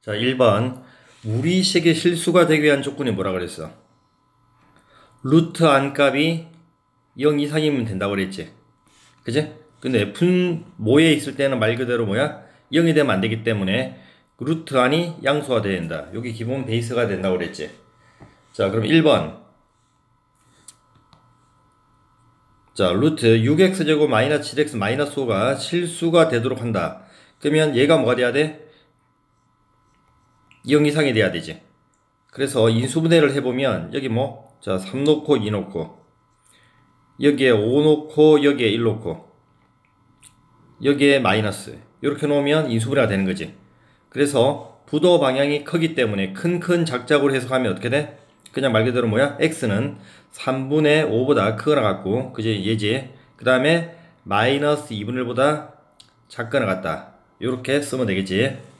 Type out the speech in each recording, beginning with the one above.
자, 1번. 무리식의 실수가 되기 위한 조건이 뭐라 그랬어? 루트 안값이 0 이상이면 된다고 그랬지. 그지? 근데 분모에 있을 때는 말 그대로 뭐야? 0이 되면 안 되기 때문에 루트 안이 양수가 돼야 된다. 여기 기본 베이스가 된다고 그랬지. 자, 그럼 1번. 자, 루트 6x제곱 마이너스 7x 마이너스 5가 실수가 되도록 한다. 그러면 얘가 뭐가 돼야 돼? 0 이상이 돼야 되지. 그래서 인수분해를 해보면 여기 뭐? 자, 3 놓고 2 놓고 여기에 5 놓고 여기에 1 놓고 여기에 마이너스 이렇게 놓으면 인수분해가 되는 거지. 그래서 부도 방향이 크기 때문에 큰 작작으로 해석하면 어떻게 돼? 그냥 말 그대로 뭐야? x는 3분의 5보다 크거나 같고 그지? 얘지. 그 다음에 마이너스 2분의 1보다 작거나 같다. 이렇게 쓰면 되겠지.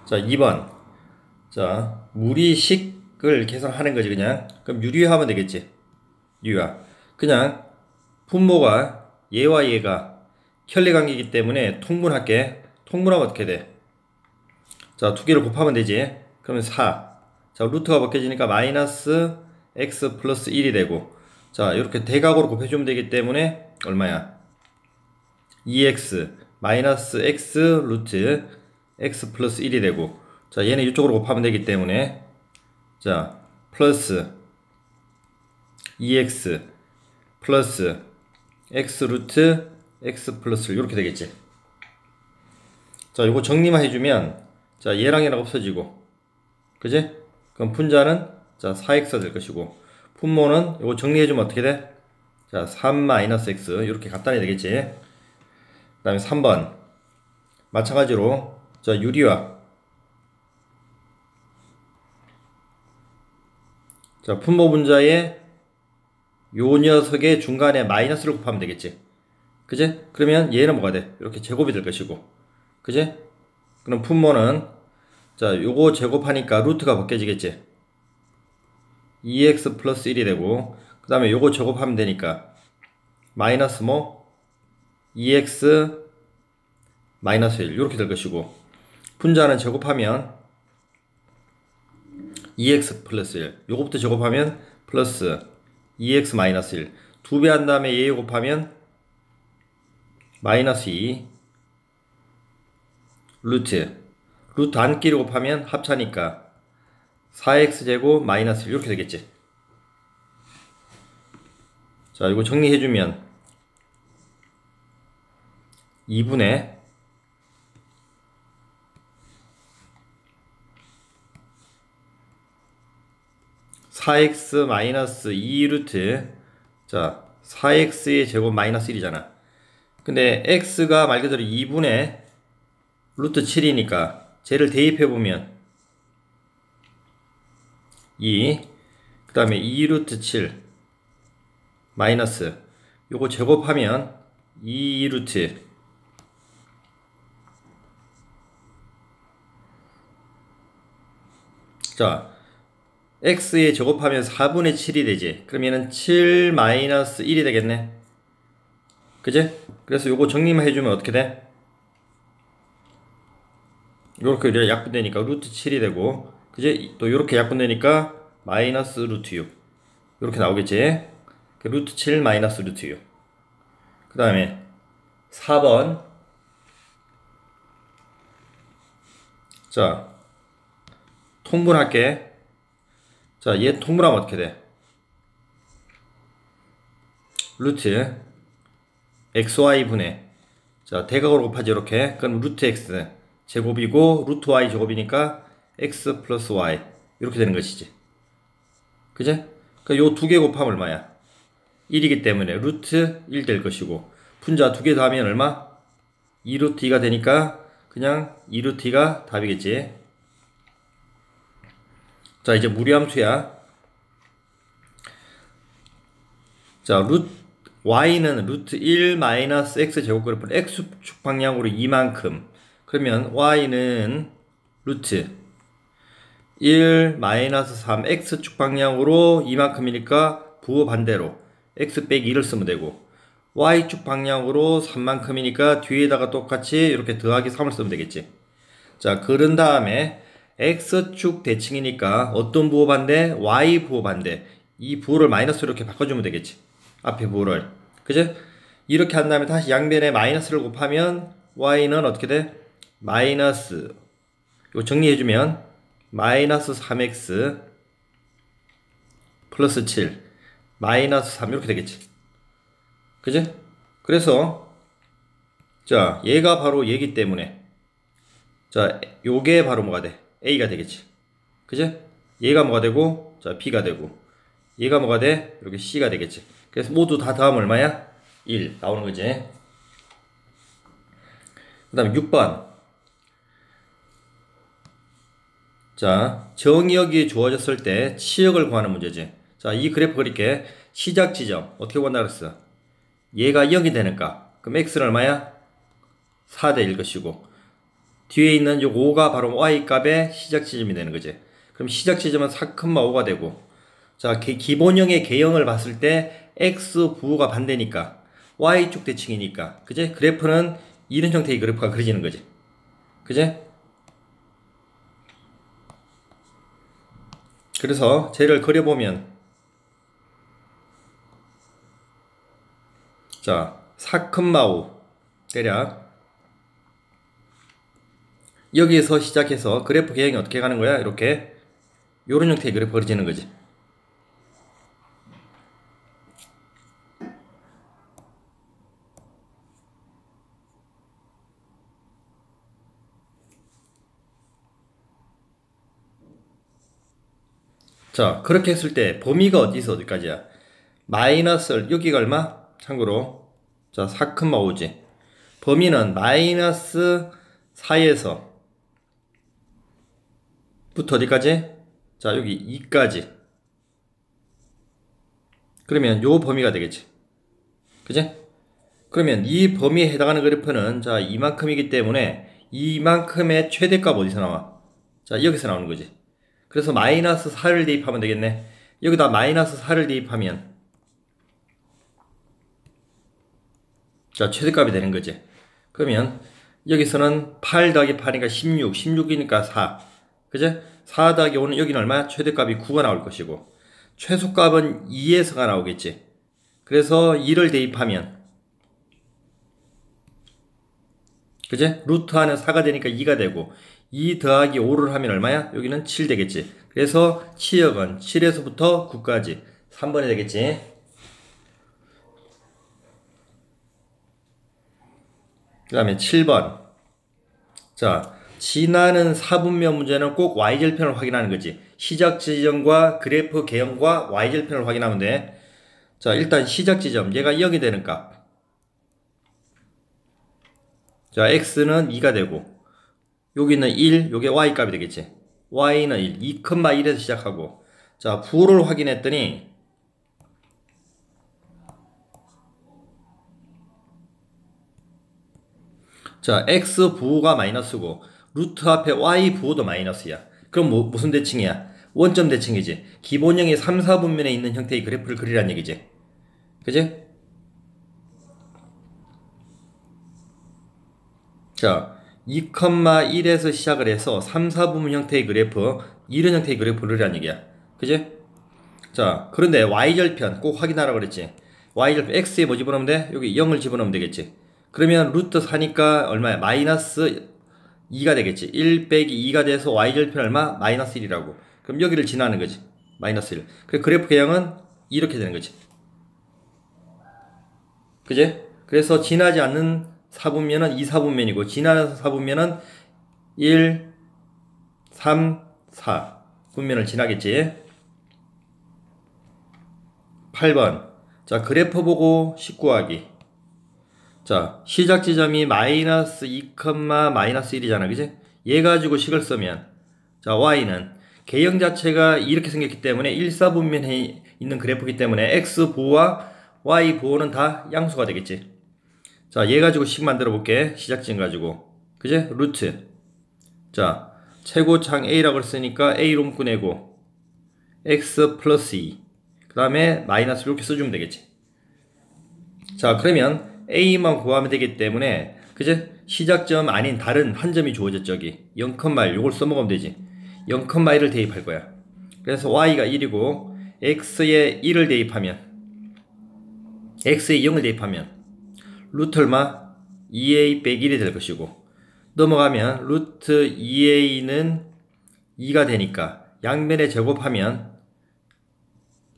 자, 2번. 자, 무리식을 계산하는 거지, 그냥. 그럼 유리화하면 되겠지. 유리화. 그냥 분모가 얘와 얘가 현리관계이기 때문에 통분할게. 통분하면 어떻게 돼? 자, 두 개를 곱하면 되지. 그러면 4. 자, 루트가 벗겨지니까 마이너스 x 플러스 1이 되고. 자, 이렇게 대각으로 곱해주면 되기 때문에 얼마야? 2x 마이너스 x 루트 x 플러스 1이 되고, 자, 얘는 이쪽으로 곱하면 되기 때문에, 자, 플러스 2x 플러스 x 루트 x 플러스 1 이렇게 되겠지. 자, 요거 정리만 해주면, 자, 얘랑 얘랑 없어지고, 그지? 그럼 분자는, 자, 4x가 될 것이고, 분모는 요거 정리해주면 어떻게 돼? 자, 3 마이너스 x 이렇게 갖다 놔야 되겠지. 그 다음에 3번 마찬가지로, 자, 유리화. 자, 분모 분자에 요 녀석의 중간에 마이너스를 곱하면 되겠지. 그지? 그러면 얘는 뭐가 돼? 이렇게 제곱이 될 것이고. 그지? 그럼 분모는, 자, 요거 제곱하니까 루트가 벗겨지겠지. 2x 플러스 1이 되고, 그 다음에 요거 제곱하면 되니까 마이너스 뭐 2x 마이너스 1 이렇게 될 것이고, 분자는 제곱하면 2x 플러스 1 요거부터 제곱하면 플러스 2x 마이너스 1 두 배 한 다음에 얘 곱하면 마이너스 2 루트 안끼리 곱하면 합차니까 4x제곱 마이너스 1 이렇게 되겠지. 자, 이거 정리해주면 2분의 4x 마이너스 2 루트, 자, 4x의 제곱 마이너스 1이잖아. 근데 x가 말 그대로 2분의 루트 7이니까 쟤를 대입해보면 2, 그 다음에 2 루트 7 마이너스 요거 제곱하면 2 루트, 자, x에 제곱하면 4분의 7이 되지. 그럼 얘는 7 마이너스 1이 되겠네. 그지? 그래서 요거 정리만 해주면 어떻게 돼? 요렇게 약분되니까 루트 7이 되고, 그지? 또 요렇게 약분되니까 마이너스 루트 6 요렇게 나오겠지? 루트 7 마이너스 루트 6. 그 다음에 4번. 자, 통분할게. 자, 얘 통분하면 어떻게 돼? 루트 xy 분의, 자, 대각으로 곱하지 이렇게. 그럼 루트 x 제곱이고 루트 y 제곱이니까 x 플러스 y 이렇게 되는 것이지. 그제? 그러니까 요 두 개 곱하면 얼마야? 1이기 때문에 루트 1 될 것이고, 분자 두 개 더하면 얼마? 2 루트 2가 되니까 그냥 2 루트 2가 답이겠지. 자, 이제 무리함수야. 자, y는 루트 1 마이너스 x 제곱그룹을 x축 방향으로 이만큼. 그러면 y는 루트 1 마이너스 3 x축 방향으로 이만큼이니까 부호 반대로 x 빼기 1을 쓰면 되고, y축 방향으로 3만큼이니까 뒤에다가 똑같이 이렇게 더하기 3을 쓰면 되겠지. 자, 그런 다음에 x축 대칭이니까 어떤 부호 반대? y 부호 반대. 이 부호를 마이너스로 이렇게 바꿔주면 되겠지. 앞에 부호를. 그죠? 이렇게 한 다음에 다시 양변에 마이너스를 곱하면 y는 어떻게 돼? 마이너스, 이거 정리해주면 마이너스 3x 플러스 7 마이너스 3 이렇게 되겠지. 그지? 그래서 자, 얘가 바로 얘기 때문에 자, 요게 바로 뭐가 돼? a가 되겠지. 그지? 얘가 뭐가 되고 자, b가 되고 얘가 뭐가 돼? 이렇게 c가 되겠지. 그래서 모두 다 더하면 얼마야? 1 나오는 거지. 그 다음에 6번. 자, 정의역이 주어졌을 때 치역을 구하는 문제지. 자, 이 그래프 그릴게. 시작 지점 어떻게 구한다 그랬어? 얘가 0이 되니까 그럼 x는 얼마야? 4대 1 것이고 뒤에 있는 요 5가 바로 y 값의 시작 지점이 되는 거지. 그럼 시작 지점은 4,5가 되고 자, 기본형의 개형을 봤을 때 x 부호가 반대니까 y축 대칭이니까 그제? 그래프는 이런 형태의 그래프가 그려지는 거지. 그제? 그래서 쟤를 그려보면 자, 4,5 대략 여기에서 시작해서 그래프 개형이 어떻게 가는 거야? 이렇게 요런 형태의 그래프 그려지는 거지. 자, 그렇게 했을 때 범위가 어디서 어디까지야? 마이너스 여기가 얼마? 참고로 자, 4,5지. 범위는 마이너스 4에서 부터 어디까지? 자, 여기 2까지. 그러면 요 범위가 되겠지. 그지? 그러면 이 범위에 해당하는 그래프는 자, 이만큼이기 때문에 이만큼의 최대값 어디서 나와? 자, 여기서 나오는 거지. 그래서 마이너스 4를 대입하면 되겠네. 여기다 마이너스 4를 대입하면 자, 최대값이 되는 거지. 그러면 여기서는 8 더하기 8이니까 16, 16이니까 4. 그죠? 4 더하기 5는 여기는 얼마야? 최대값이 9가 나올 것이고 최소값은 2에서가 나오겠지. 그래서 2를 대입하면 그죠? 루트 안은 4가 되니까 2가 되고 2 더하기 5를 하면 얼마야? 여기는 7 되겠지. 그래서 치역은 7에서부터 9까지 3번이 되겠지. 그 다음에 7번. 자, 지나는 사분면 문제는 꼭 y절편을 확인하는 거지. 시작 지점과 그래프 개형과 y절편을 확인하면 돼. 자, 일단 시작 지점 얘가 0이 되는 값. 자, x는 2가 되고 여기는 1, 요게 y 값이 되겠지. y는 1, 2,1에서 시작하고 자, 부호를 확인했더니 자, x 부호가 마이너스고 루트 앞에 y 부호도 마이너스야. 그럼 무슨 대칭이야? 원점 대칭이지. 기본형이 3, 4분면에 있는 형태의 그래프를 그리란 얘기지. 그지? 자, 2,1에서 시작을 해서 3, 4분면 형태의 그래프, 이런 형태의 그래프를 그리란 얘기야. 그지? 자, 그런데 y절편 꼭 확인하라고 그랬지. y절편 x에 뭐 집어넣으면 돼? 여기 0을 집어넣으면 되겠지. 그러면 루트 4니까 얼마야? 마이너스 2가 되겠지. 1 빼기 2가 돼서 y절편 얼마? 마이너스 1이라고. 그럼 여기를 지나는 거지. 마이너스 1. 그래프 개형은 이렇게 되는 거지. 그지? 그래서 지나지 않는 4분면은 2, 4분면이고 지나는 4분면은 1, 3, 4 분면을 지나겠지. 8번. 자, 그래프 보고 19하기. 자, 시작 지점이 마이너스 2, 마이너스 1이잖아. 그지? 얘 가지고 식을 쓰면 자, y는 개형 자체가 이렇게 생겼기 때문에 1, 4분면에 있는 그래프이기 때문에 x 보호와 y 보호는 다 양수가 되겠지. 자, 얘 가지고 식 만들어 볼게. 시작 지점 가지고. 그지? 루트. 자, 최고창 a라고 했으니까 a로 묶어내고 x 플러스 2. 그 다음에 마이너스 이렇게 써주면 되겠지. 자, 그러면 A만 구하면 되기 때문에, 그제? 시작점 아닌 다른 한 점이 주어졌죠, 여기. 0,1 요걸 써먹으면 되지. 0,1을 대입할 거야. 그래서 Y가 1이고, X에 1을 대입하면, X에 0을 대입하면, 루트 얼마? 2A 빼기 1이 될 것이고, 넘어가면, 루트 2A는 2가 되니까, 양면에 제곱하면,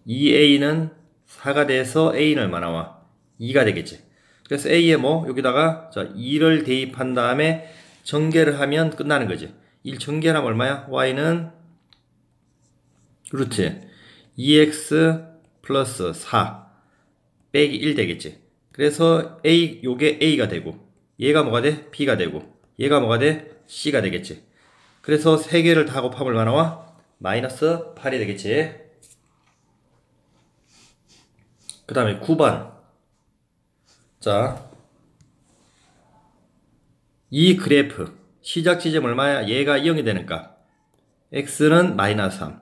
2A는 4가 돼서 A는 얼마 나와? 2가 되겠지. 그래서 A에 뭐 여기다가 자 2를 대입한 다음에 전개를 하면 끝나는 거지. 1 전개하면 얼마야? Y는 루트 2x 플러스 4 빼기 1 되겠지. 그래서 A 요게 A가 되고 얘가 뭐가 돼? B가 되고 얘가 뭐가 돼? C가 되겠지. 그래서 세 개를 다 곱하면 얼마 나와? 마이너스 8이 되겠지. 그 다음에 9번. 자, 이 그래프 시작 지점 얼마야? 얘가 0이 되는 값. x는 마이너스 3.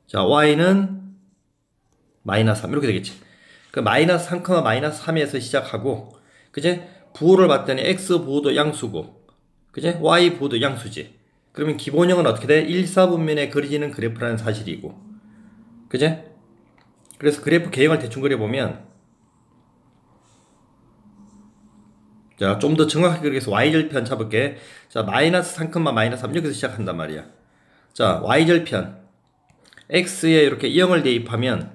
자, y는 마이너스 3 이렇게 되겠지. 그 마이너스 3, 마이너스 3에서 시작하고, 그제? 부호를 봤더니 x 부호도 양수고, 그제? y 부호도 양수지. 그러면 기본형은 어떻게 돼? 1, 4분면에 그려지는 그래프라는 사실이고, 그제? 그래서 그래프 개형을 대충 그려보면, 자, 좀 더 정확하게 그려서 y절편 잡을게. 자, 마이너스 3, 마이너스 3 여기서 시작한단 말이야. 자, y절편 x에 이렇게 0을 대입하면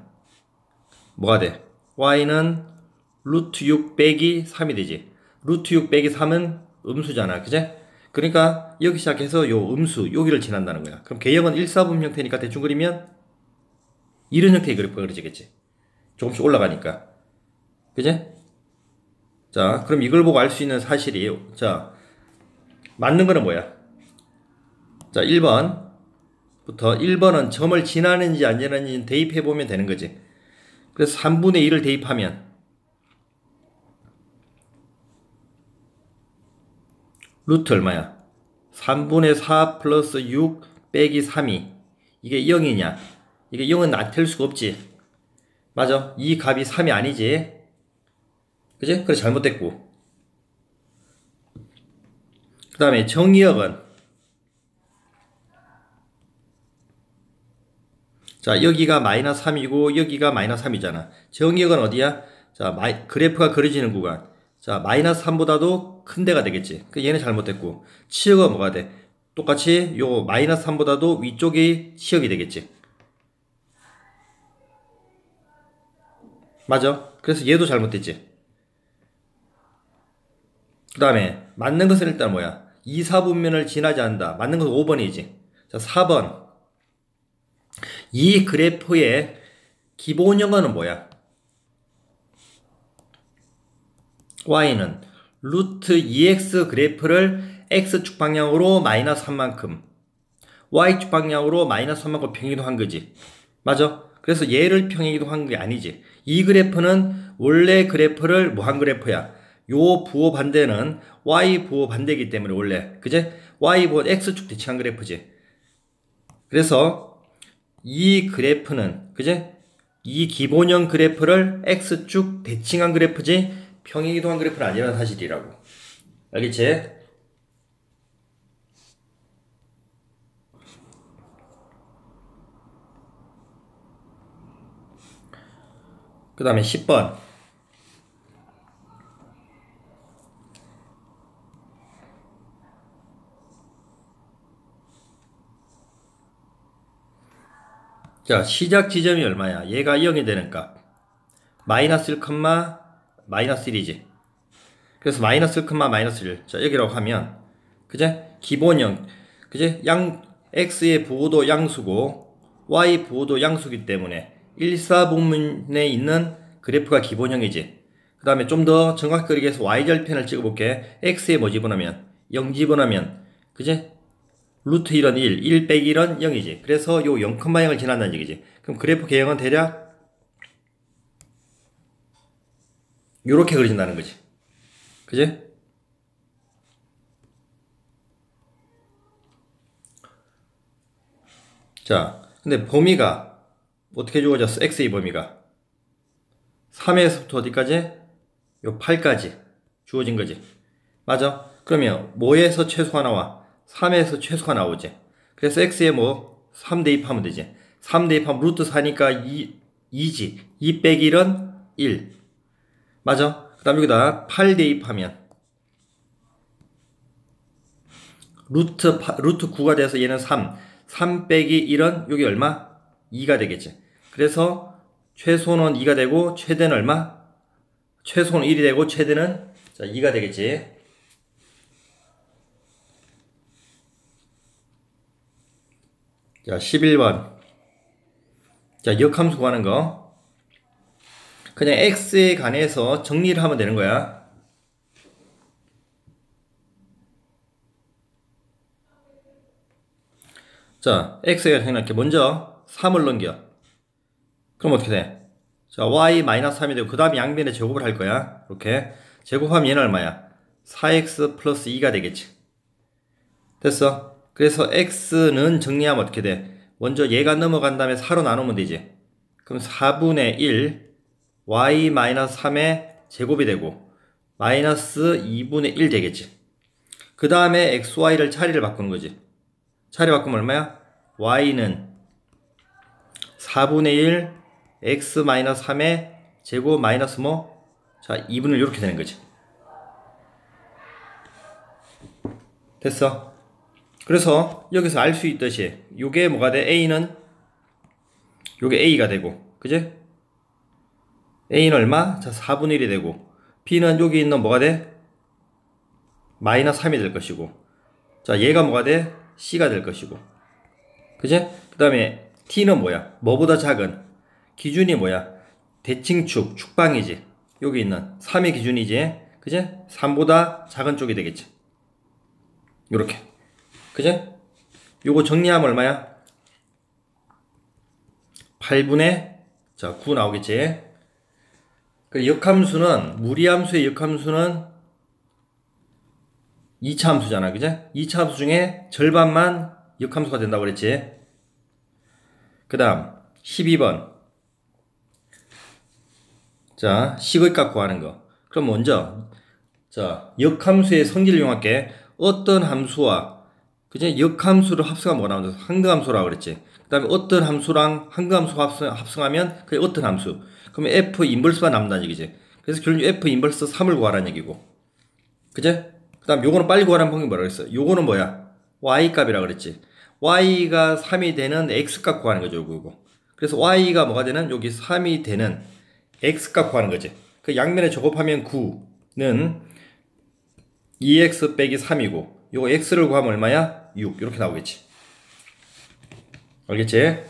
뭐가 돼? y는 루트 6 빼기 3이 되지. 루트 6 빼기 3은 음수잖아. 그제? 그러니까 여기 시작해서 요 음수 여기를 지난다는 거야. 그럼 개형은 1, 4분 형태니까 대충 그리면 이런 형태의 그래프가 그려지겠지. 조금씩 올라가니까. 그제? 자, 그럼 이걸 보고 알 수 있는 사실이, 자, 맞는 거는 뭐야? 자, 1번부터 1번은 점을 지나는지 안 지나는지 대입해보면 되는 거지. 그래서 3분의 1을 대입하면, 루트 얼마야? 3분의 4 플러스 6 빼기 3이, 이게 0이냐? 이게 0은 될 수가 없지. 맞아. 이 값이 3이 아니지. 그지? 그래, 잘못됐고. 그 다음에 정의역은, 자, 여기가 마이너스 3이고, 여기가 마이너스 3이잖아. 정의역은 어디야? 자, 그래프가 그려지는 구간. 자, 마이너스 3보다도 큰 데가 되겠지. 그 얘는 잘못됐고. 치역은 뭐가 돼? 똑같이 요 마이너스 3보다도 위쪽이 치역이 되겠지. 맞아. 그래서 얘도 잘못됐지. 그 다음에 맞는 것은 일단 뭐야? 2, 4분면을 지나지 않는다. 맞는 것은 5번이지. 자, 4번. 이 그래프의 기본 영어는 뭐야? y는 루트 2x 그래프를 x축 방향으로 마이너스 3만큼 y축 방향으로 마이너스 3만큼 평행이동한 거지. 맞아? 그래서 얘를 평행이동한 게 아니지. 이 그래프는 원래 그래프를 뭐 한 그래프야? 요 부호 반대는 y 부호 반대이기 때문에 원래 그제? y 부호 x축 대칭한 그래프지. 그래서 이 그래프는 그제? 이 기본형 그래프를 x축 대칭한 그래프지 평행이동한 그래프는 아니라는 사실이라고. 알겠지? 그 다음에 10번. 자, 시작 지점이 얼마야? 얘가 0이 되는 값. 마이너스 1, 마이너스 1이지. 그래서 마이너스 1, 마이너스 1. 자, 여기라고 하면, 그제? 기본형. 그제? x의 부호도 양수고, y 부호도 양수기 때문에, 1, 4분면에 있는 그래프가 기본형이지. 그 다음에 좀 더 정확히 그리기 위해서 y절편을 찍어볼게. x에 뭐 집어넣으면? 0 집어넣으면, 그제? 루트 1은 1 빼기 1은 0이지. 그래서 요 0,0을 지난다는 얘기지. 그럼 그래프 개형은 대략 요렇게 그려진다는 거지. 그지? 자, 근데 범위가 어떻게 주어졌어? x의 범위가 3에서부터 어디까지? 요 8까지 주어진 거지. 맞아? 그러면 뭐에서 최소가 나와? 3에서 최소가 나오지. 그래서 x에 뭐 3 대입하면 되지. 3 대입하면 루트 4니까 2지. 2 빼기 1은 1. 맞아? 그 다음 여기다 8 대입하면 루트 9가 돼서 얘는 3. 3 빼기 1은 여기 얼마? 2가 되겠지. 그래서 최소는 2가 되고 최대는 얼마? 최소는 1이 되고 최대는 자 2가 되겠지. 자 11번. 자 역함수 구하는 거. 그냥 x에 관해서 정리를 하면 되는 거야. 자, x가 생각해. 먼저 3을 넘겨. 그럼 어떻게 돼? 자, y-3이 되고 그 다음에 양변에 제곱을 할 거야. 이렇게 제곱하면 얘는 얼마야? 4x 플러스 2가 되겠지. 됐어? 그래서 x는 정리하면 어떻게 돼? 먼저 얘가 넘어간 다음에 4로 나누면 되지. 그럼 4분의 1 y-3의 제곱이 되고 마이너스 2분의 1 되겠지. 그 다음에 xy를 차례를 바꾸는 거지. 차례 바꾸면 얼마야? y는 4분의 1 x-3의 제곱 마이너스 뭐? 자 2분의 1 이렇게 되는 거지. 됐어? 그래서 여기서 알 수 있듯이 요게 뭐가 돼? a는 요게 a가 되고 그지? a는 얼마? 자 4분의 1이 되고 b는 여기 있는 뭐가 돼? 마이너스 3이 될 것이고 자 얘가 뭐가 돼? c가 될 것이고 그지? 그 다음에 t는 뭐야? 뭐보다 작은 기준이 뭐야? 대칭축, 축방이지. 여기 있는 3의 기준이지. 그지? 3보다 작은 쪽이 되겠지. 요렇게. 그지? 요거 정리하면 얼마야? 8분의 자, 9 나오겠지. 그 역함수는 무리함수의 역함수는 2차 함수잖아. 그지? 2차 함수 중에 절반만 역함수가 된다고 그랬지. 그 다음 12번 자 식의 값 구하는 거. 그럼 먼저 자 역함수의 성질을 이용할게. 어떤 함수와 그지? 역함수를 합성하면 뭐 나온다? 항등함수라고 그랬지. 그 다음에 어떤 함수랑 항등함수 합성하면 그게 어떤 함수. 그러면 f 인버스가 남는다는 얘기지. 그래서 결국 f 인버스 3을 구하라는 얘기고 그지? 그 다음 요거는 빨리 구하라는 방법이 뭐라 그랬어? 요거는 뭐야? y 값이라 그랬지. y가 3이 되는 x 값 구하는 거죠. 요거. 그래서 y가 뭐가 되는? 여기 3이 되는 x 값 구하는 거지. 그 양면에 제곱하면 9는 2x 빼기 3이고 요거 x를 구하면 얼마야? 6 이렇게 나오겠지. 알겠지?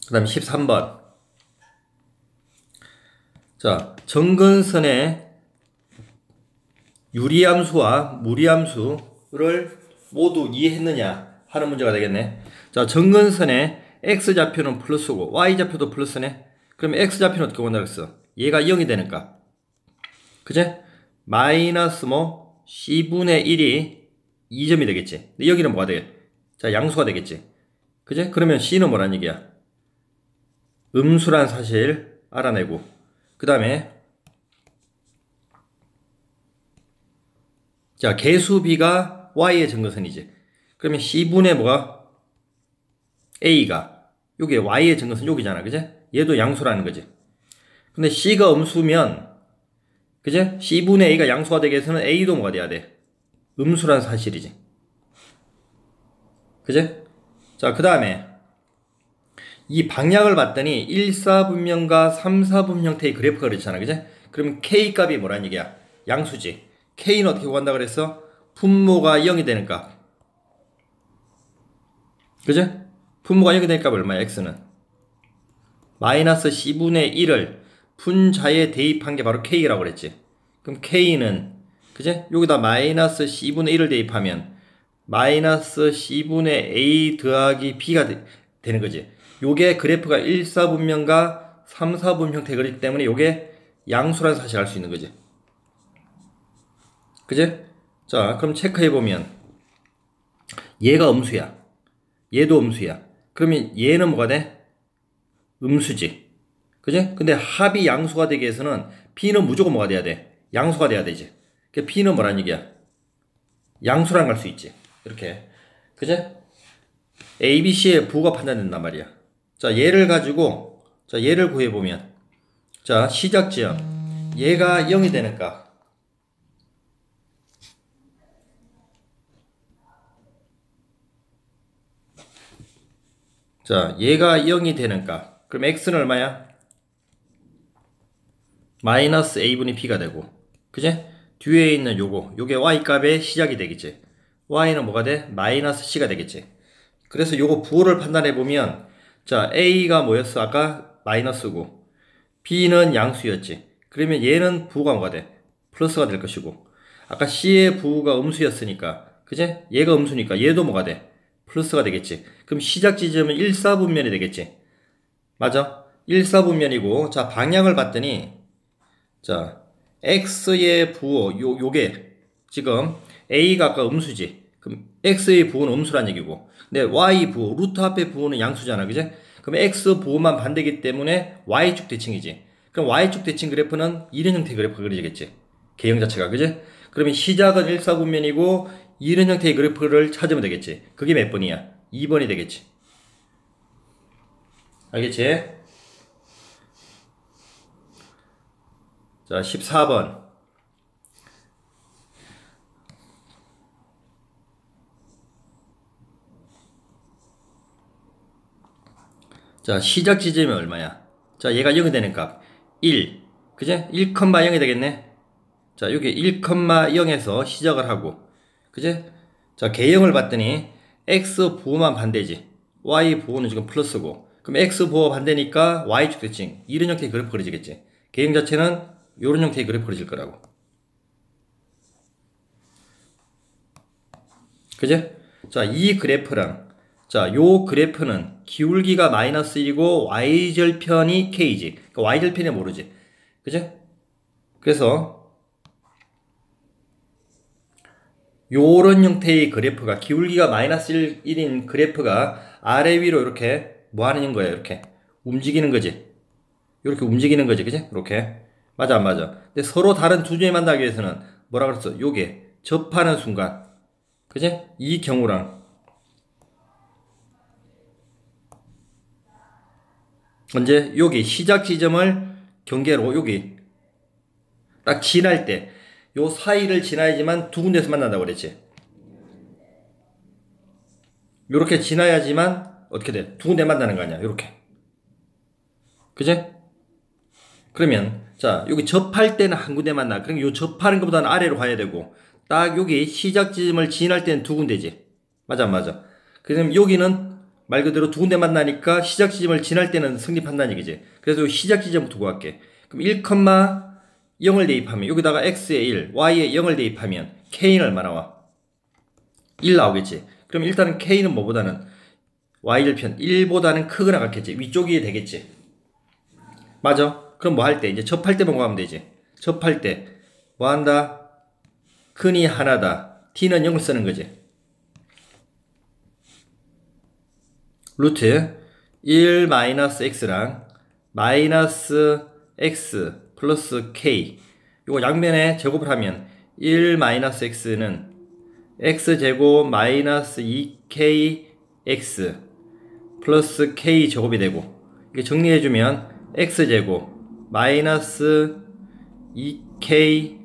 그 다음에 13번 자 정근선의 유리함수와 무리함수를 모두 이해했느냐 하는 문제가 되겠네. 자 정근선의 x좌표는 플러스고 y좌표도 플러스네. 그러면 x좌표는 어떻게 본다고 했어? 얘가 0이 되는 값 그제? 마이너스 뭐 c분의 1이 2점이 되겠지. 근데 여기는 뭐가 되겠? 자 양수가 되겠지. 그제? 그러면 c는 뭐란 얘기야? 음수란 사실 알아내고 그 다음에 자 개수 b가 y의 정근선이지. 그러면 c분의 뭐가? a가 요게 y의 정근선 여기잖아. 그제? 얘도 양수라는 거지. 근데 c가 음수면 그제? c분의 a가 양수가 되기 위해서는 a도 뭐가 돼야 돼? 음수란 사실이지. 그제? 자 그 다음에 이 방향을 봤더니 1사분면과 3사분면 형태의 그래프가 그렇잖아. 그제? 그럼 k 값이 뭐란 얘기야? 양수지. k는 어떻게 구한다 그랬어? 분모가 0이 되는 값. 그제? 분모가 0이 되는 값 얼마야? x는 마이너스 c분의 1을 분자에 대입한 게 바로 k라고 그랬지. 그럼 k는 그제? 여기다 마이너스 c분의 1을 대입하면 마이너스 c분의 a 더하기 b가 되는 거지. 요게 그래프가 1사분면과 3사분면 형태의 그렇기 때문에 요게 양수라는 사실을 알 수 있는 거지. 그제? 자 그럼 체크해보면 얘가 음수야. 얘도 음수야. 그러면 얘는 뭐가 돼? 음수지. 그지? 근데 합이 양수가 되기 위해서는 B는 무조건 뭐가 돼야 돼? 양수가 돼야 되지. 그 B는 뭐란 얘기야? 양수랑 갈 수 있지. 이렇게. 그지? A, B, C의 부호가 판단된단 말이야. 자, 얘를 가지고, 자, 얘를 구해보면, 자, 시작 지점. 얘가 0이 되는 값. 자, 얘가 0이 되는 값. 그럼 X는 얼마야? 마이너스 A분의 B가 되고. 그지? 뒤에 있는 요게 Y 값의 시작이 되겠지. Y는 뭐가 돼? 마이너스 C가 되겠지. 그래서 요거 부호를 판단해보면, 자, A가 뭐였어? 아까 마이너스고, B는 양수였지. 그러면 얘는 부호가 뭐가 돼? 플러스가 될 것이고, 아까 C의 부호가 음수였으니까, 그지? 얘가 음수니까 얘도 뭐가 돼? 플러스가 되겠지. 그럼 시작 지점은 1사분면이 되겠지. 맞아? 1사분면이고, 자, 방향을 봤더니, 자, X의 부호, 요게, 지금, A가 아까 음수지. 그럼 X의 부호는 음수란 얘기고, 근데 Y 부호, 루트 앞의 부호는 양수잖아. 그지? 그럼 X 부호만 반대기 때문에 Y축 대칭이지. 그럼 Y축 대칭 그래프는 이런 형태의 그래프가 그려지겠지. 개형 자체가. 그지? 그러면 시작은 1사분면이고, 이런 형태의 그래프를 찾으면 되겠지. 그게 몇 번이야? 2번이 되겠지. 알겠지? 자, 14번. 자, 시작 지점이 얼마야? 자, 얘가 0이 되는 값. 1. 그제? 1,0이 되겠네? 자, 여기 1,0에서 시작을 하고. 그제? 자, 개형을 봤더니, X 부호만 반대지. Y 부호는 지금 플러스고. 그럼 X 부호가 반대니까 Y축 대칭. 이런 형태의 그래프 그려지겠지. 개형 자체는 이런 형태의 그래프 그려질 거라고. 그제? 자, 이 그래프랑, 자, 요 그래프는 기울기가 마이너스 1이고 Y절편이 K지. 그러니까 Y절편이 모르지. 그제? 그래서 요런 형태의 그래프가 기울기가 마이너스 1인 그래프가 아래 위로 이렇게 뭐 하는 거예요? 이렇게 움직이는 거지. 이렇게 움직이는 거지. 그지? 이렇게. 맞아 안 맞아? 근데 서로 다른 두 점이 만나기 위해서는 뭐라 그랬어? 요게 접하는 순간. 그지? 이 경우랑 언제 여기 시작 지점을 경계로 여기 딱 지날 때 요 사이를 지나야지만 두 군데서 만난다고 그랬지. 요렇게 지나야지만 어떻게 돼? 두 군데 만나는 거 아니야. 요렇게. 그제? 그러면 자 여기 접할 때는 한 군데 만나. 그럼 요 접하는 것보다는 아래로 가야 되고 딱 여기 시작 지점을 지날 때는 두 군데지. 맞아 안 맞아? 그럼 여기는 말 그대로 두 군데 만나니까 시작 지점을 지날 때는 성립한다는 얘기지. 그래서 시작 지점부터 두고 갈게. 그럼 1,0을 대입하면 여기다가 x에 1, y에 0을 대입하면 k는 얼마 나와? 1 나오겠지. 그럼 일단은 k는 뭐보다는 y절편 1보다는 크거나 같겠지. 위쪽이 되겠지. 맞아? 그럼 뭐 할 때? 이제 접할 때만 구하면 되지. 접할 때 뭐 한다? 근이 하나다. t는 0을 쓰는 거지. 루트 1 마이너스 x랑 마이너스 x 플러스 k 요거 양면에 제곱을 하면 1 마이너스 x는 x제곱 마이너스 2kx 플러스 k 제곱이 되고 이게 정리해주면 x제곱 마이너스 2k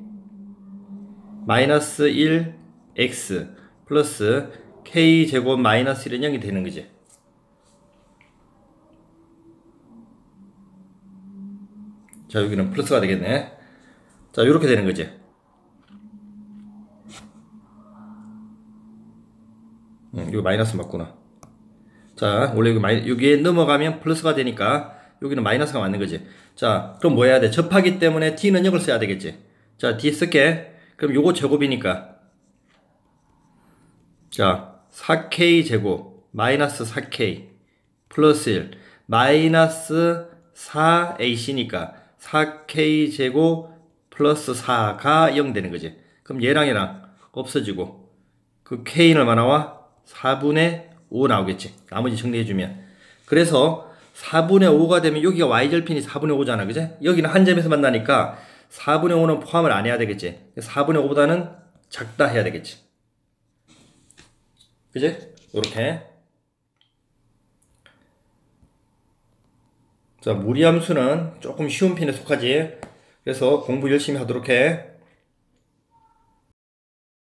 마이너스 1x 플러스 k제곱 마이너스 1은 0이 되는 거지. 자, 여기는 플러스가 되겠네. 자, 이렇게 되는 거지. 이거 마이너스 맞구나. 자, 원래 여기에 넘어가면 플러스가 되니까 여기는 마이너스가 맞는 거지. 자, 그럼 뭐 해야 돼? 접하기 때문에 t는 0을 써야 되겠지. 자, d 쓸게. 그럼 요거 제곱이니까. 자, 4k 제곱 마이너스 4k 플러스 1 마이너스 4ac니까 4k 제곱 플러스 4가 0 되는 거지. 그럼 얘랑 얘랑 없어지고 그 k는 얼마 나와? 4분의 5 나오겠지. 나머지 정리해주면. 그래서 4분의 5가 되면 여기가 y절편이 4분의 5잖아. 그지? 여기는 한 점에서 만나니까 4분의 5는 포함을 안 해야 되겠지. 4분의 5보다는 작다 해야 되겠지. 그지? 요렇게. 자, 무리함수는 조금 쉬운 편에 속하지. 그래서 공부 열심히 하도록 해.